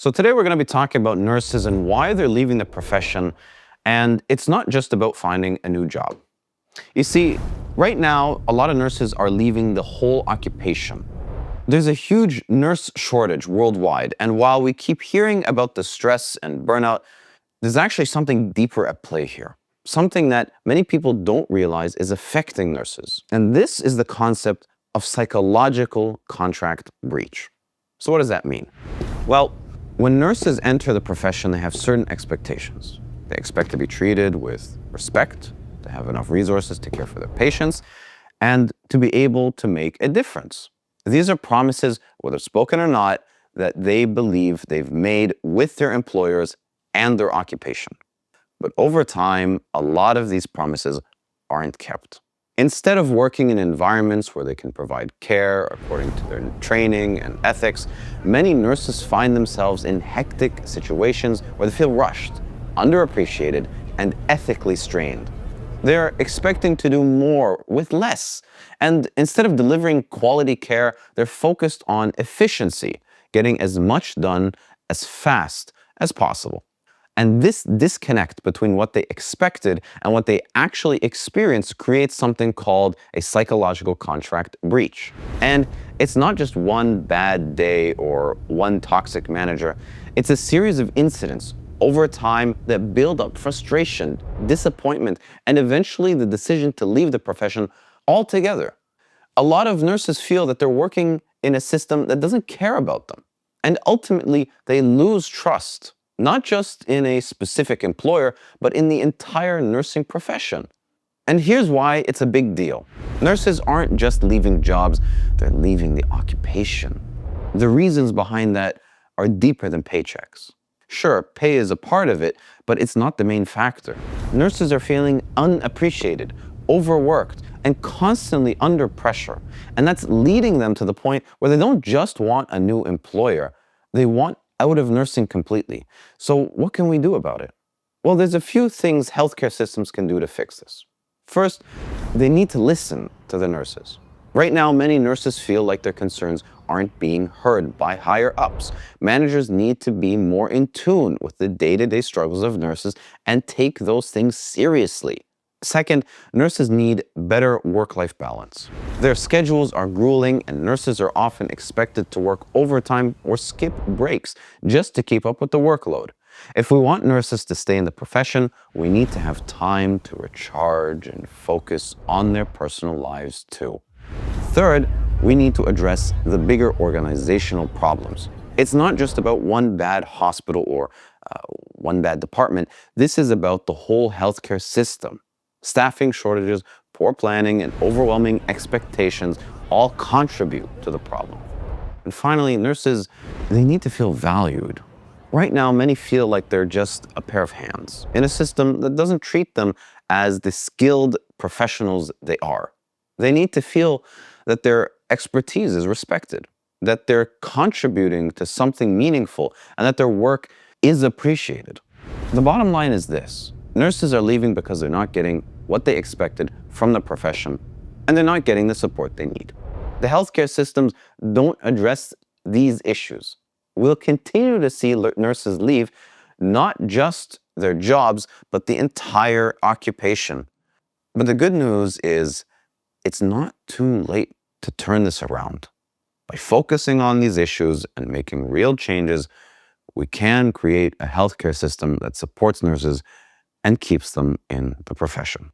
So today we're going to be talking about nurses and why they're leaving the profession. And it's not just about finding a new job. You see, right now, a lot of nurses are leaving the whole occupation. There's a huge nurse shortage worldwide. And while we keep hearing about the stress and burnout, there's actually something deeper at play here. Something that many people don't realize is affecting nurses. And this is the concept of psychological contract breach. So what does that mean? Well, when nurses enter the profession, they have certain expectations. They expect to be treated with respect, to have enough resources to care for their patients, and to be able to make a difference. These are promises, whether spoken or not, that they believe they've made with their employers and their occupation. But over time, a lot of these promises aren't kept. Instead of working in environments where they can provide care according to their training and ethics, many nurses find themselves in hectic situations where they feel rushed, underappreciated, and ethically strained. They're expecting to do more with less. And instead of delivering quality care, they're focused on efficiency, getting as much done as fast as possible. And this disconnect between what they expected and what they actually experienced creates something called a psychological contract breach. And it's not just one bad day or one toxic manager. It's a series of incidents over time that build up frustration, disappointment, and eventually the decision to leave the profession altogether. A lot of nurses feel that they're working in a system that doesn't care about them. And ultimately, they lose trust. Not just in a specific employer, but in the entire nursing profession. And here's why it's a big deal. Nurses aren't just leaving jobs, they're leaving the occupation. The reasons behind that are deeper than paychecks. Sure, pay is a part of it, but it's not the main factor. Nurses are feeling unappreciated, overworked, and constantly under pressure. And that's leading them to the point where they don't just want a new employer, they want out of nursing completely. So what can we do about it? Well, there's a few things healthcare systems can do to fix this. First, they need to listen to the nurses. Right now, many nurses feel like their concerns aren't being heard by higher ups. Managers need to be more in tune with the day-to-day struggles of nurses and take those things seriously. Second, nurses need better work-life balance. Their schedules are grueling and nurses are often expected to work overtime or skip breaks just to keep up with the workload. If we want nurses to stay in the profession, we need to have time to recharge and focus on their personal lives too. Third, we need to address the bigger organizational problems. It's not just about one bad hospital or one bad department. This is about the whole healthcare system. Staffing shortages, poor planning, and overwhelming expectations all contribute to the problem. And finally, nurses, they need to feel valued. Right now, many feel like they're just a pair of hands in a system that doesn't treat them as the skilled professionals they are. They need to feel that their expertise is respected, that they're contributing to something meaningful, and that their work is appreciated. The bottom line is this. Nurses are leaving because they're not getting what they expected from the profession, and they're not getting the support they need. The healthcare systems don't address these issues. We'll continue to see nurses leave not just their jobs, but the entire occupation. But the good news is it's not too late to turn this around. By focusing on these issues and making real changes, we can create a healthcare system that supports nurses and keeps them in the profession.